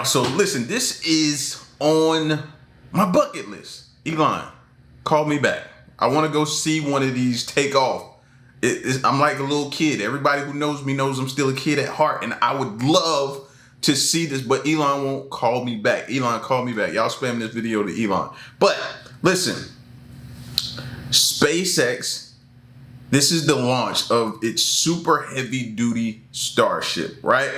y'all. So listen, this is on my bucket list. Elon, call me back. I want to go see one of these take off. I'm like a little kid. Everybody who knows me knows I'm still a kid at heart, and I would love to see this, but Elon won't call me back. Elon, call me back. Y'all spam this video to Elon. But listen, SpaceX, this is the launch of its super heavy duty Starship, right?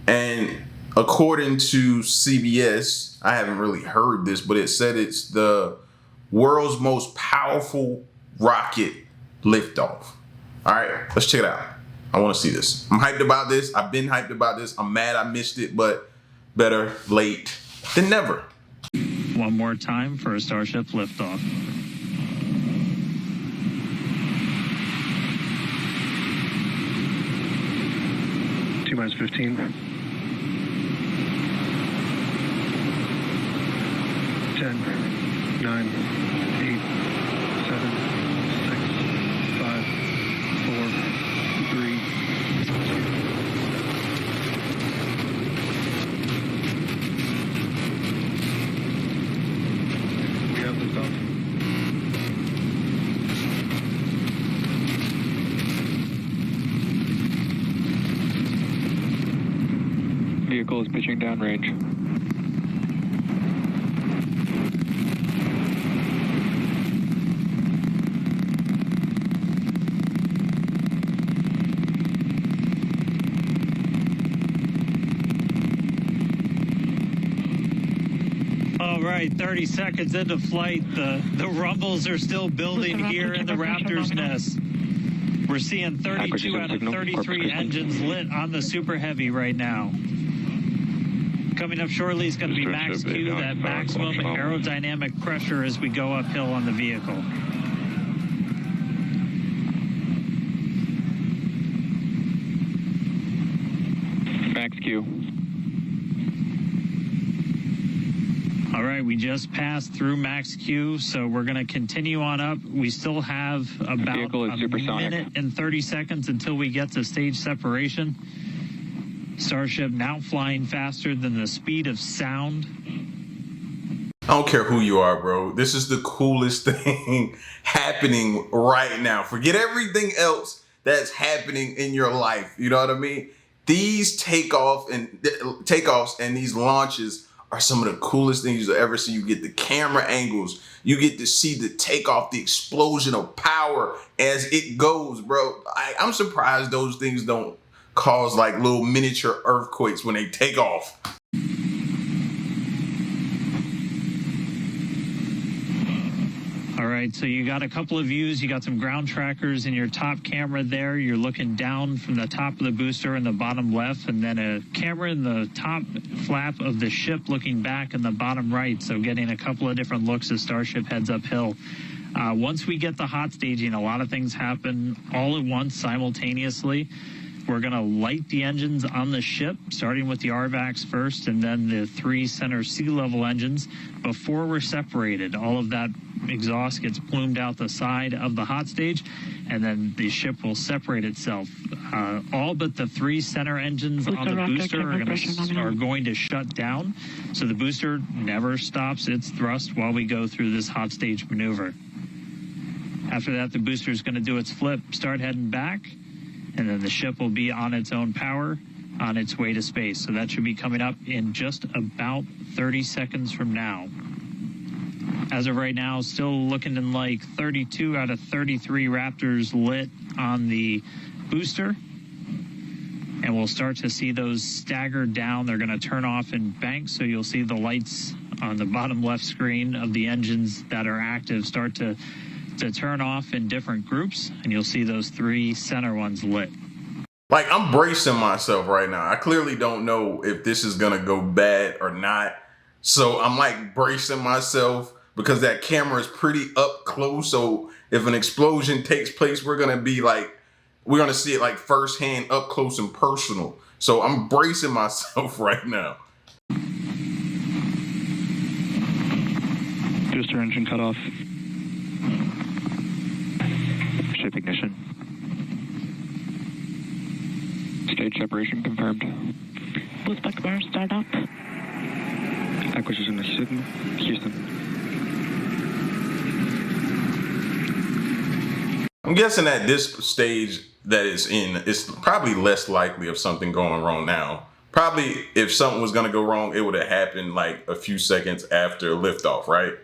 And according to CBS, I haven't really heard this, but it said it's the world's most powerful rocket liftoff. All right, let's check it out. I want to see this. I'm hyped about this. I've been hyped about this. I'm mad I missed it, but better late than never. One more time for a Starship liftoff. T-minus 15. 10, 9, 8, 7, 6, 5, 4, 3. We have liftoff. Vehicle is pitching downrange. All right, 30 seconds into flight. The rumbles are still building here in the Raptor's nest. We're seeing 32 out of 33 engines lit on the Super Heavy right now. Coming up shortly is going to be max Q, that maximum aerodynamic pressure as we go uphill on the vehicle. Max Q. All right, we just passed through max Q, so we're going to continue on up. We still have about a minute and 30 seconds until we get to stage separation. Starship now flying faster than the speed of sound. I don't care who you are, bro. This is the coolest thing happening right now. Forget everything else that's happening in your life. You know what I mean? These takeoffs and these launches are some of the coolest things you'll ever see. You get the camera angles. You get to see the takeoff, the explosion of power as it goes, bro. I'm surprised those things don't cause like little miniature earthquakes when they take off. All right, so you got a couple of views. You got some ground trackers in your top camera there. You're looking down from the top of the booster in the bottom left, and then a camera in the top flap of the ship looking back in the bottom right. So getting a couple of different looks as Starship heads uphill. Once we get the hot staging, a lot of things happen all at once simultaneously. We're going to light the engines on the ship, starting with the RVACs first, and then the 3 center sea level engines before we're separated. All of that exhaust gets plumed out the side of the hot stage, and then the ship will separate itself. All but the 3 center engines on the booster are going to shut down, so the booster never stops its thrust while we go through this hot stage maneuver. After that, the booster is going to do its flip, start heading back, and then the ship will be on its own power on its way to space. So that should be coming up in just about 30 seconds from now. As of right now, still looking in like 32 out of 33 Raptors lit on the booster. And we'll start to see those stagger down. They're going to turn off in banks, so you'll see the lights on the bottom left screen of the engines that are active start to turn off in different groups, and you'll see those 3 center ones lit. Like, I'm bracing myself right now. I clearly don't know if this is gonna go bad or not. So I'm like bracing myself because that camera is pretty up close. So if an explosion takes place, we're gonna see it like firsthand, up close and personal. So I'm bracing myself right now. Booster engine cut off. Ship ignition. Stage separation confirmed. Booster bar start up. Acquisition of signal. Houston. I'm guessing at this stage that it's in, it's probably less likely of something going wrong now. Probably if something was going to go wrong, it would have happened like a few seconds after liftoff, right?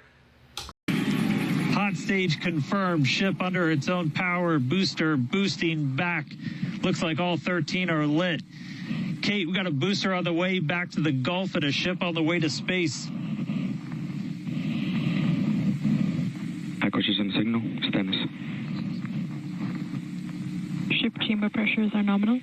Hot stage confirmed. Ship under its own power. Booster boosting back. Looks like all 13 are lit. Kate, we got a booster on the way back to the Gulf and a ship on the way to space. Acquisition signal. Status. Ship chamber pressures are nominal.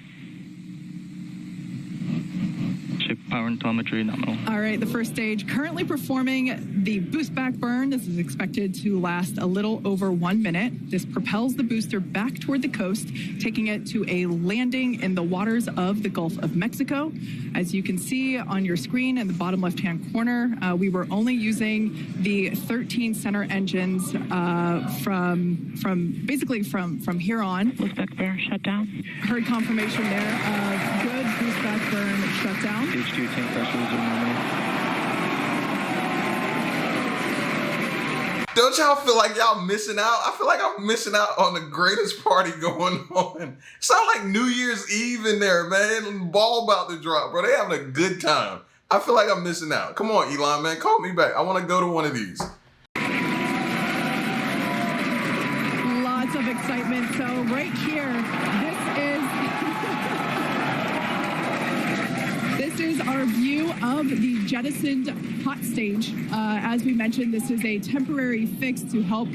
Ship power and telemetry nominal. All right, the first stage currently performing the boost back burn. This is expected to last a little over 1 minute. This propels the booster back toward the coast, taking it to a landing in the waters of the Gulf of Mexico. As you can see on your screen in the bottom left-hand corner, we were only using the 13 center engines from here on. Boost back burn shut down. Heard confirmation there of good boost back burn shutdown. Stage 2 tank pressures are nominal. Don't y'all feel like y'all missing out? I feel like I'm missing out on the greatest party going on. Sound like New Year's Eve in there, man. Ball about to drop, bro. They having a good time. I feel like I'm missing out. Come on, Elon, man. Call me back. I want to go to one of these. Lots of excitement. So right here, this is our view of the jettisoned hot stage. As we mentioned, this is a temporary fix to help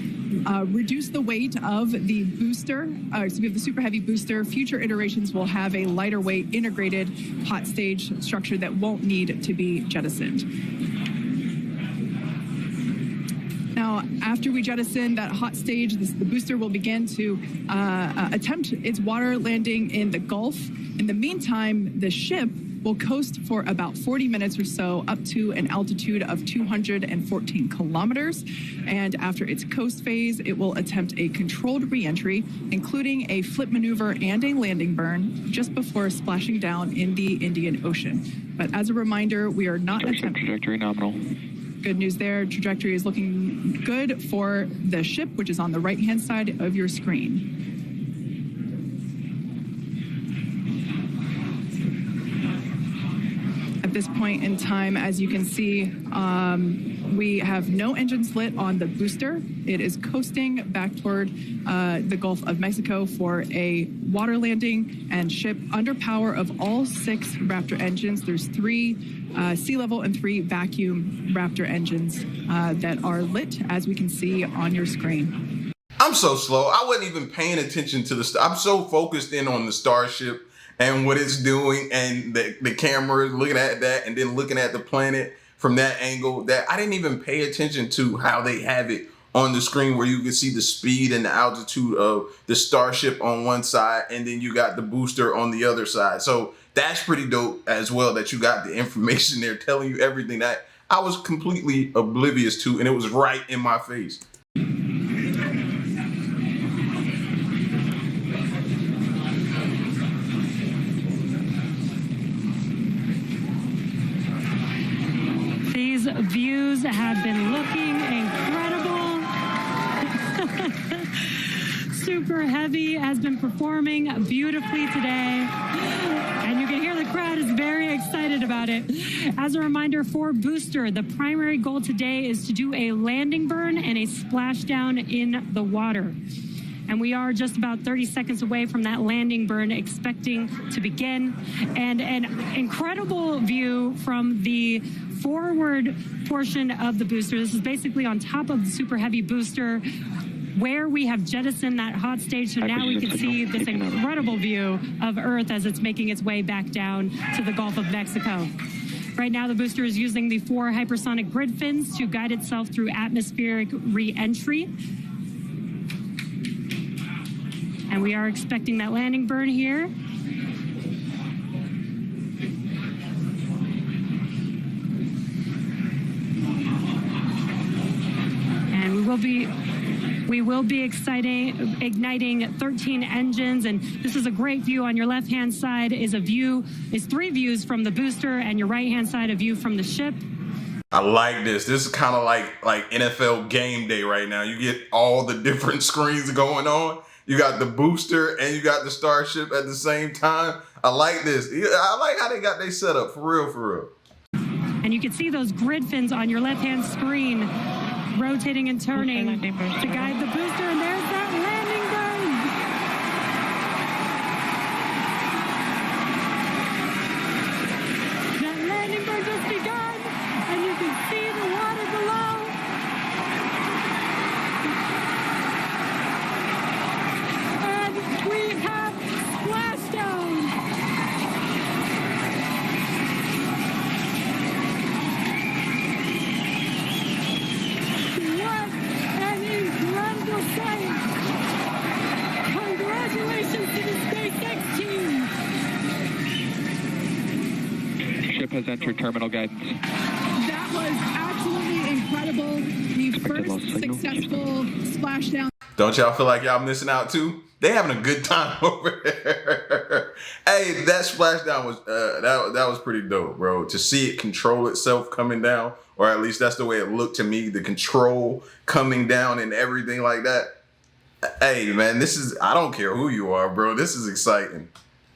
reduce the weight of the booster. So we have the super heavy booster. Future iterations will have a lighter weight integrated hot stage structure that won't need to be jettisoned. Now, after we jettison that hot stage, the booster will begin to attempt its water landing in the Gulf. In the meantime, the ship will coast for about 40 minutes or so up to an altitude of 214 kilometers. And after its coast phase, it will attempt a controlled re-entry, including a flip maneuver and a landing burn just before splashing down in the Indian Ocean. But as a reminder, we are not attempting... Trajectory nominal. Good news there. Trajectory is looking good for the ship, which is on the right-hand side of your screen. At this point in time, as you can see, we have no engines lit on the booster. It is coasting back toward the Gulf of Mexico for a water landing and ship under power of all 6 Raptor engines. There's 3 sea level and 3 vacuum Raptor engines that are lit, as we can see on your screen. I'm so slow. I wasn't even paying attention to I'm so focused in on the Starship and what it's doing, and the camera looking at that, and then looking at the planet from that angle, that I didn't even pay attention to how they have it on the screen, where you can see the speed and the altitude of the Starship on one side, and then you got the booster on the other side. So that's pretty dope as well, that you got the information there telling you everything that I was completely oblivious to, and it was right in my face. These views have been looking incredible. Super Heavy has been performing beautifully today, and you can hear the crowd is very excited about it. As a reminder, for Booster, the primary goal today is to do a landing burn and a splashdown in the water. And we are just about 30 seconds away from that landing burn expecting to begin. And an incredible view from the forward portion of the booster. This is basically on top of the Super Heavy booster, where we have jettisoned that hot stage. So now we can see this incredible view of Earth as it's making its way back down to the Gulf of Mexico. Right now, the booster is using the 4 hypersonic grid fins to guide itself through atmospheric re-entry. And we are expecting that landing burn here. And we will be igniting 13 engines, and this is a great view. On your left-hand side is 3 views from the booster, and your right-hand side a view from the ship. I like this. This is kind of like NFL game day right now. You get all the different screens going on. You got the booster and you got the Starship at the same time. I like this. I like how they got they set up, for real, for real. And you can see those grid fins on your left-hand screen rotating and turning to guide the booster. And there's that landing burn. That landing burn just begun, and you can see the water below. And we have splashdown. What an incredible sight! Congratulations to the SpaceX team! Ship has entered terminal guidance. That was absolutely incredible. The Expected loss first signal. successful splashdown. Don't y'all feel like y'all missing out too? They having a good time over there. Hey, that splashdown was that was pretty dope, bro. To see it control itself coming down, or at least that's the way it looked to me. The control coming down and everything like that. Hey, man, this is, I don't care who you are, bro. This is exciting.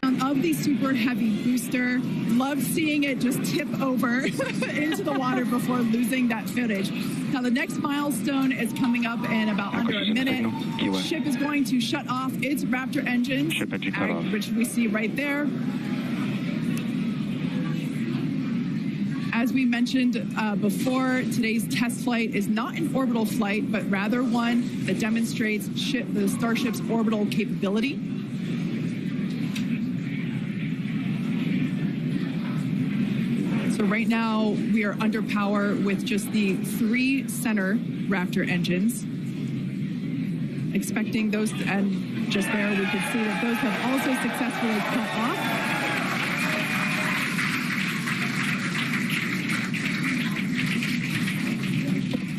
Of the super heavy booster. Loved seeing it just tip over into the water before losing that footage. Now the next milestone is coming up in about under a minute. Signal. Ship is going to shut off its Raptor engines, Ship engine cut off. which we see right there. As we mentioned before, today's test flight is not an orbital flight, but rather one that demonstrates the Starship's orbital capability. So right now we are under power with just the 3 center Raptor engines. Expecting those, and just there we can see that those have also successfully cut off.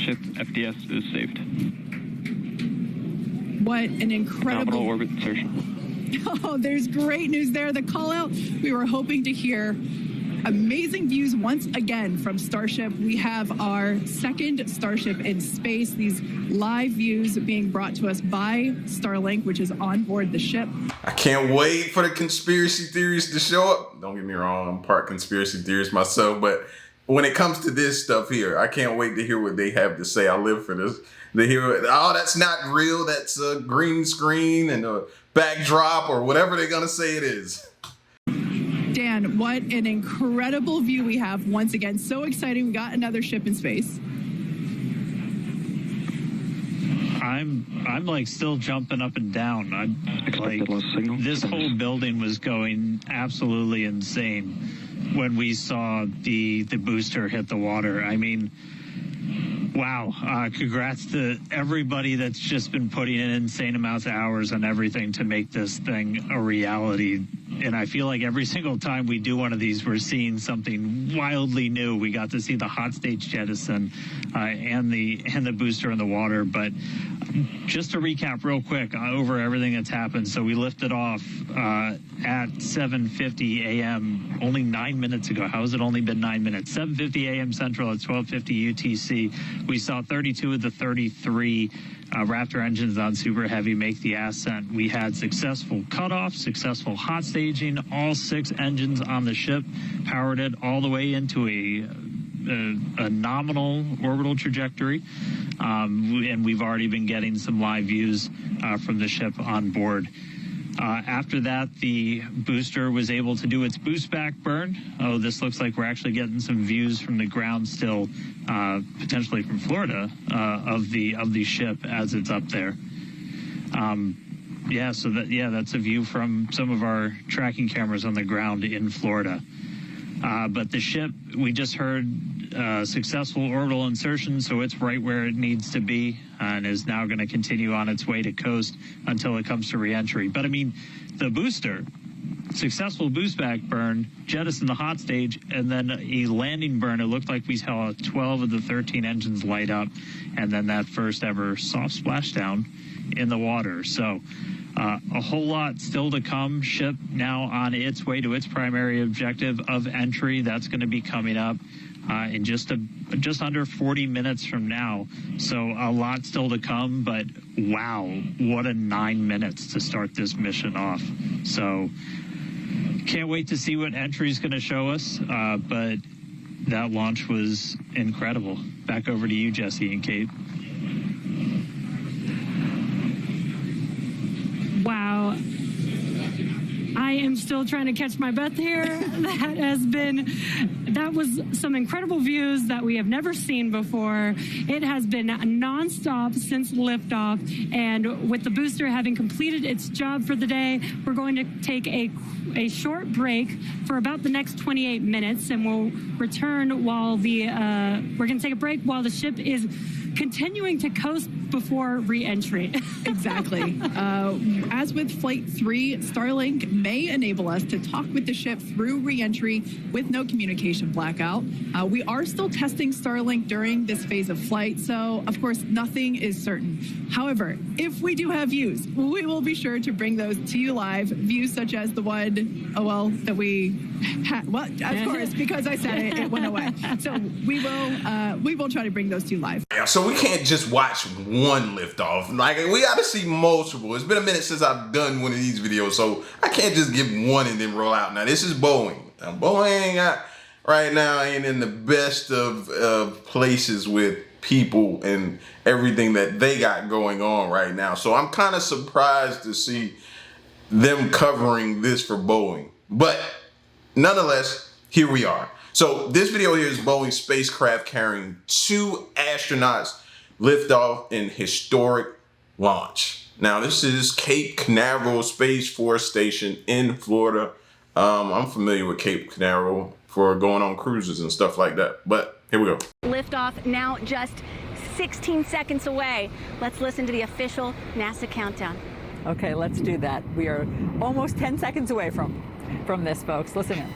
Ship FDS is saved. What an incredible Nominal orbit insertion. Oh, there's great news there. The call out we were hoping to hear. Amazing views once again from Starship. We have our second Starship in space. These live views being brought to us by Starlink, which is on board the ship. I can't wait for the conspiracy theories to show up. Don't get me wrong, I'm part conspiracy theorist myself, but when it comes to this stuff here, I can't wait to hear what they have to say. I live for this. They hear, oh, that's not real. That's a green screen and a backdrop or whatever they're gonna say it is. Dan, what an incredible view we have once again. So exciting. We got another ship in space. I'm like still jumping up and down. I'm like, Expected loss signal. this whole building was going absolutely insane when we saw the booster hit the water. I mean, wow. Congrats to everybody that's just been putting in insane amounts of hours on everything to make this thing a reality. And I feel like every single time we do one of these, we're seeing something wildly new. We got to see the hot stage jettison and the booster in the water. But just to recap real quick over everything that's happened. So we lifted off at 7:50 a.m. only 9 minutes ago. How has it only been 9 minutes? 7:50 a.m. Central at 12:50 UTC. We saw 32 of the 33 Raptor engines on Super Heavy make the ascent. We had successful cutoff, successful hot staging, all 6 engines on the ship, powered it all the way into a nominal orbital trajectory. And we've already been getting some live views from the ship on board. After that, the booster was able to do its boost back burn. Oh, this looks like we're actually getting some views from the ground still, potentially from Florida, of the ship as it's up there. That's a view from some of our tracking cameras on the ground in Florida. But the ship, we just heard successful orbital insertion, so it's right where it needs to be and is now going to continue on its way to coast until it comes to reentry. But I mean, the booster, successful boost back burn, jettison the hot stage, and then a landing burn. It looked like we saw 12 of the 13 engines light up, and then that first ever soft splashdown in the water. So a whole lot still to come. Ship now on its way to its primary objective of entry. That's going to be coming up in just under 40 minutes from now. So a lot still to come, but wow, what a 9 minutes to start this mission off. So can't wait to see what entry's going to show us, but that launch was incredible. Back over to you, Jesse and Kate. Wow. I am still trying to catch my breath here. That was some incredible views that we have never seen before. It has been nonstop since liftoff, and with the booster having completed its job for the day, we're going to take a short break for about the next 28 minutes, and we'll return while we're going to take a break while the ship is continuing to coast before re-entry. Exactly. As with Flight 3, Starlink may enable us to talk with the ship through re-entry with no communication blackout. We are still testing Starlink during this phase of flight, so of course nothing is certain. However, if we do have views, we will be sure to bring those to you live. Views such as the one, that we had. Well, of course, because I said it went away. So we will try to bring those to you live. Yeah, so we can't just watch one liftoff. Like, we got to see multiple. It's been a minute since I've done one of these videos, so I can't just give one and then roll out. Now, this is Boeing. Now, Boeing right now ain't in the best of places with people and everything that they got going on right now. So I'm kind of surprised to see them covering this for Boeing. But nonetheless, here we are. So this video here is Boeing spacecraft carrying 2 astronauts liftoff in historic launch. Now, this is Cape Canaveral Space Force Station in Florida. I'm familiar with Cape Canaveral for going on cruises and stuff like that. But here we go. Liftoff now just 16 seconds away. Let's listen to the official NASA countdown. Okay, let's do that. We are almost 10 seconds away from this, folks. Listen in.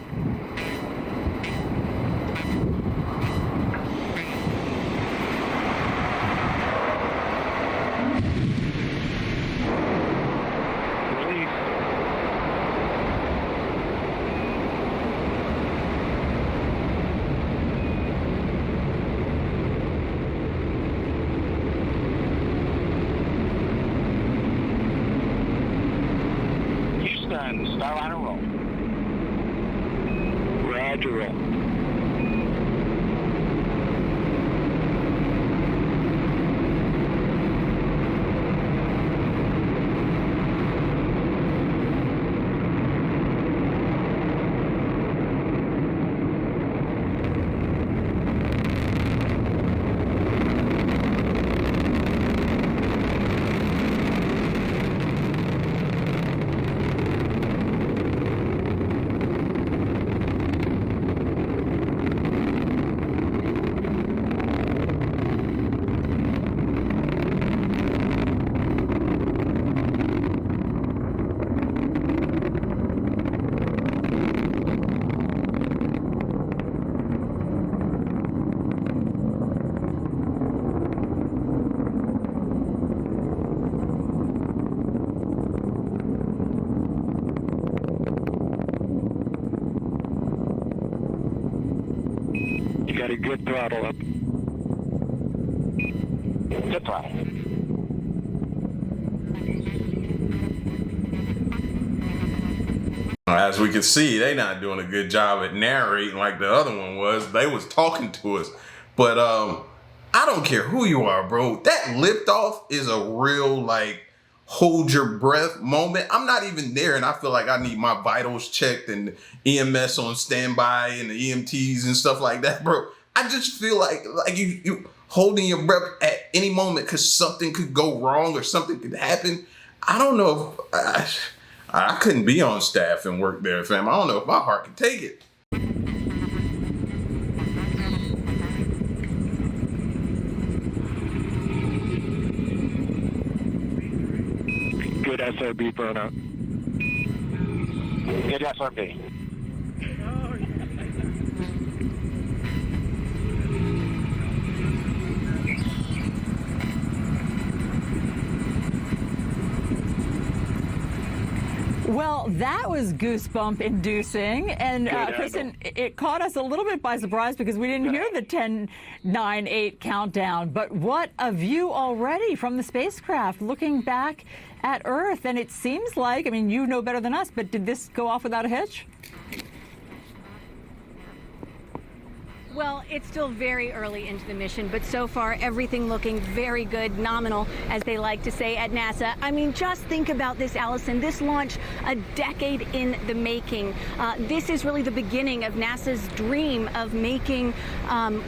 Starliner roll. Roger roll. Got a good throttle up. Good throttle. As we can see, they not doing a good job at narrating like the other one was. They was talking to us. But I don't care who you are, bro. That liftoff is a real, like, hold your breath moment. I'm not even there, and I feel like I need my vitals checked and EMS on standby and the EMTs and stuff like that, bro. I just feel like you holding your breath at any moment because something could go wrong or something could happen. I don't know if I couldn't be on staff and work there, fam. I don't know if my heart can take it. Good SRB burnout. Good SRB. Well, that was goosebump inducing. And Kristen, it caught us a little bit by surprise because we didn't hear the 10, 9, 8 countdown. But what a view already from the spacecraft looking back at Earth. And it seems like, I mean, you know better than us, but did this go off without a hitch? Well, it's still very early into the mission, but so far everything looking very good, nominal, as they like to say at NASA. I mean, just think about this, Allison. This launch a decade in the making. This is really the beginning of NASA's dream of making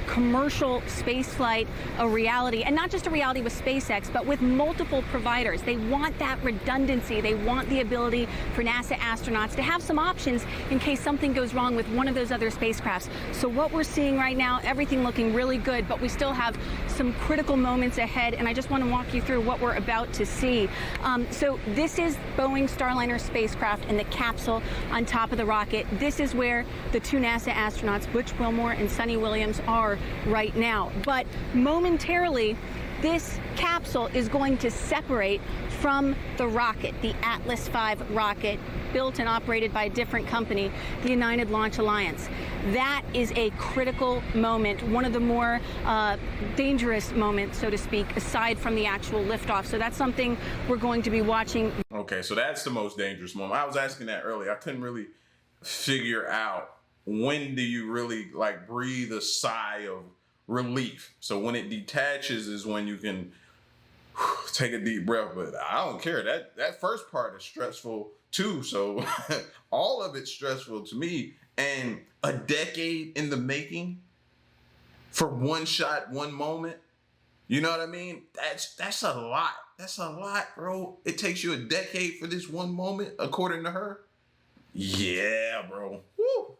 commercial spaceflight a reality, and not just a reality with SpaceX, but with multiple providers. They want that redundancy. They want the ability for NASA astronauts to have some options in case something goes wrong with one of those other spacecrafts. So what we're seeing right now, everything looking really good, but we still have some critical moments ahead, and I just want to walk you through what we're about to see. So this is Boeing Starliner spacecraft and the capsule on top of the rocket. This is where the two NASA astronauts, Butch Wilmore and Sunny Williams, are right now. But momentarily, this capsule is going to separate from the rocket, the Atlas V rocket, built and operated by a different company, the United Launch Alliance. That is a critical moment, one of the more dangerous moments, so to speak, aside from the actual liftoff. So that's something we're going to be watching. Okay, so that's the most dangerous moment. I was asking that earlier. I couldn't really figure out when do you really like breathe a sigh of relief. So when it detaches is when you can take a deep breath, but I don't care. That first part is stressful too. So all of it's stressful to me. And a decade in the making for one shot, one moment. You know what I mean? That's a lot. That's a lot, bro. It takes you a decade for this one moment, according to her. Yeah, bro. Woo.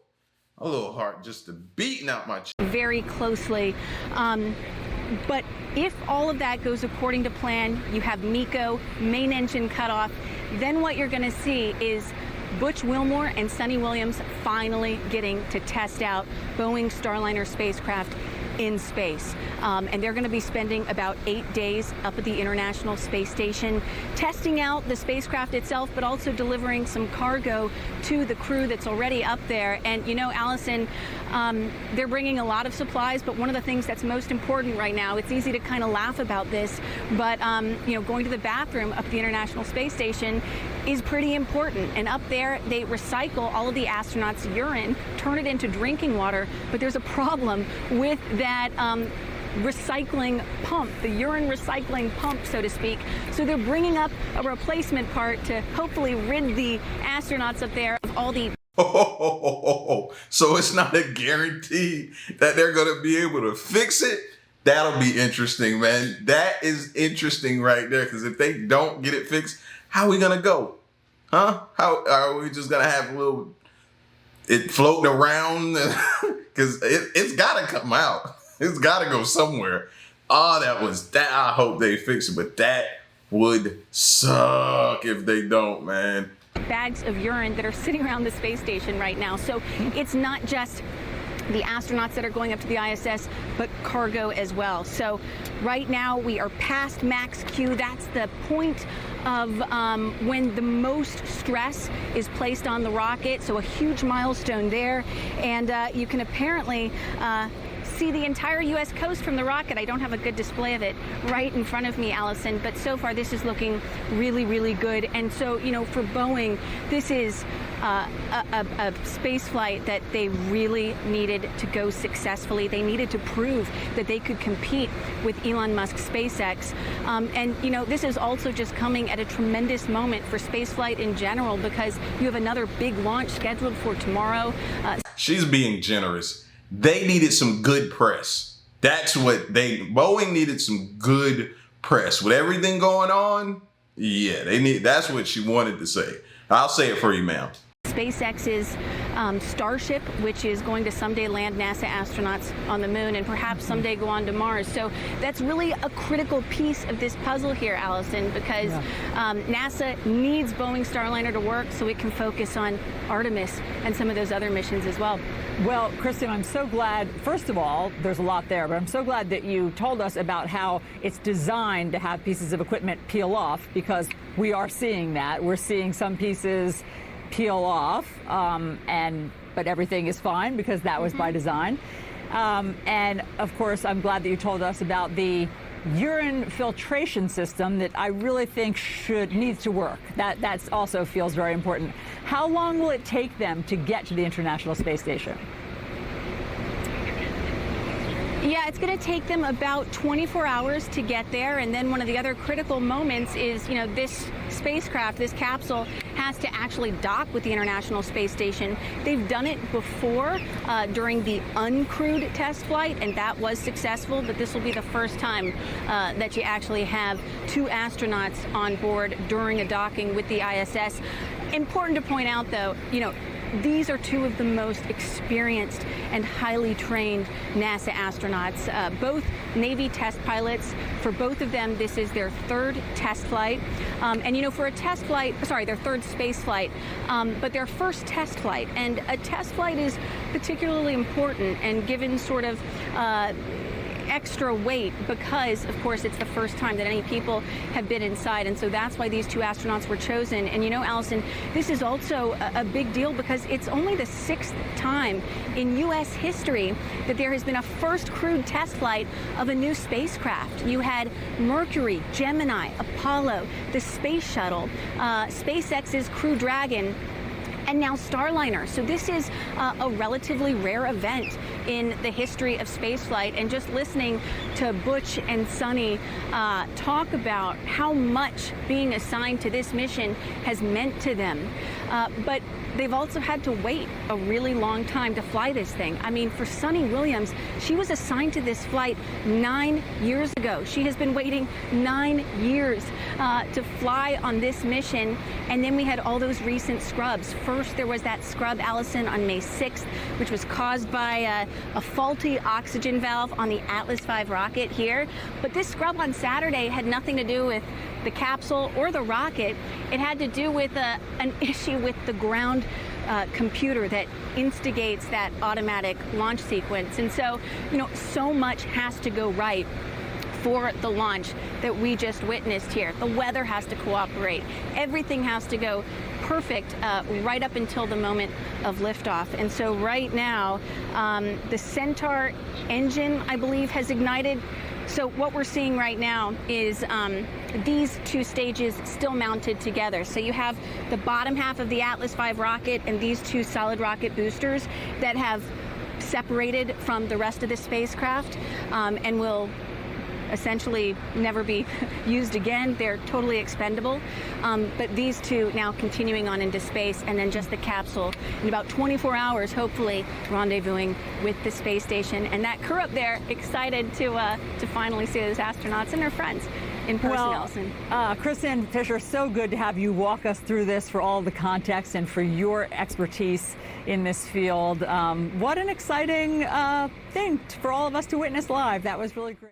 A little heart just beating out my chest. Very closely. But if all of that goes according to plan, you have MECO, main engine cutoff, then what you're going to see is Butch Wilmore and Sunny Williams finally getting to test out Boeing Starliner spacecraft in space. And they're going to be spending about 8 days up at the International Space Station, testing out the spacecraft itself, but also delivering some cargo to the crew that's already up there. And, you know, Allison, they're bringing a lot of supplies, but one of the things that's most important right now, it's easy to kind of laugh about this, but, you know, going to the bathroom up at the International Space Station is pretty important. And up there, they recycle all of the astronauts' urine, turn it into drinking water, but there's a problem with that recycling pump, the urine recycling pump, so to speak. So they're bringing up a replacement part to hopefully rid the astronauts up there of all the... So it's not a guarantee that they're going to be able to fix it? That'll be interesting, man. That is interesting right there, because if they don't get it fixed, how are we going to go? Huh? How are we just going to have a little... it floating around? Because it's got to come out. It's got to go somewhere. Oh, that. I hope they fix it, but that would suck if they don't, man. Bags of urine that are sitting around the space station right now. So it's not just the astronauts that are going up to the ISS, but cargo as well. So right now we are past max Q. That's the point of when the most stress is placed on the rocket. So a huge milestone there. And you can apparently see the entire U.S. coast from the rocket. I don't have a good display of it right in front of me, Allison, but so far this is looking really, really good. And so, you know, for Boeing, this is a space flight that they really needed to go successfully. They needed to prove that they could compete with Elon Musk's SpaceX. And, you know, this is also just coming at a tremendous moment for spaceflight in general, because you have another big launch scheduled for tomorrow. She's being generous. They needed some good press. That's what Boeing needed, some good press. With everything going on, yeah, that's what she wanted to say. I'll say it for you, ma'am. SpaceX's Starship, which is going to someday land NASA astronauts on the moon and perhaps someday go on to Mars. So that's really a critical piece of this puzzle here, Allison, because NASA needs Boeing Starliner to work so it can focus on Artemis and some of those other missions as well. Well, Kristen, I'm so glad, first of all, there's a lot there, but I'm so glad that you told us about how it's designed to have pieces of equipment peel off, because we are seeing that. We're seeing some pieces peel off, but everything is fine because that was by design. And of course, I'm glad that you told us about the urine filtration system that I really think needs to work. That also feels very important. How long will it take them to get to the International Space Station? Yeah, it's going to take them about 24 hours to get there. And then one of the other critical moments is, this spacecraft, this capsule, has to actually dock with the International Space Station. They've done it before during the uncrewed test flight, and that was successful. But this will be the first time that you actually have two astronauts on board during a docking with the ISS. Important to point out, though, these are two of the most experienced and highly trained NASA astronauts, both Navy test pilots. For both of them, this is their third test flight. And for a test flight, their third space flight, but their first test flight. And a test flight is particularly important and given sort of extra weight because, of course, it's the first time that any people have been inside. And so that's why these two astronauts were chosen. And Allison, this is also a big deal because it's only the sixth time in U.S. history that there has been a first crewed test flight of a new spacecraft. You had Mercury, Gemini, Apollo, the Space Shuttle, SpaceX's Crew Dragon, and now Starliner. So this is a relatively rare event in the history of spaceflight. And just listening to Butch and Sunny talk about how much being assigned to this mission has meant to them. But they've also had to wait a really long time to fly this thing. I mean, for Sunny Williams, she was assigned to this flight 9 years ago. She has been waiting 9 years to fly on this mission. And then we had all those recent scrubs. First, there was that scrub, Allison, on May 6th, which was caused by a faulty oxygen valve on the Atlas V rocket here. But this scrub on Saturday had nothing to do with the capsule or the rocket. It had to do with an issue with the ground computer that instigates that automatic launch sequence. And so, so much has to go right for the launch that we just witnessed here. The weather has to cooperate. Everything has to go perfect right up until the moment of liftoff. And so right now, the Centaur engine, I believe, has ignited. So what we're seeing right now is these two stages still mounted together. So you have the bottom half of the Atlas V rocket and these two solid rocket boosters that have separated from the rest of the spacecraft and will essentially never be used again. They're totally expendable. But these two now continuing on into space, and then just the capsule in about 24 hours, hopefully rendezvousing with the space station. And that crew up there excited to finally see those astronauts and their friends in person, Allison. Kristen Fisher, so good to have you walk us through this for all the context and for your expertise in this field. What an exciting thing for all of us to witness live. That was really great.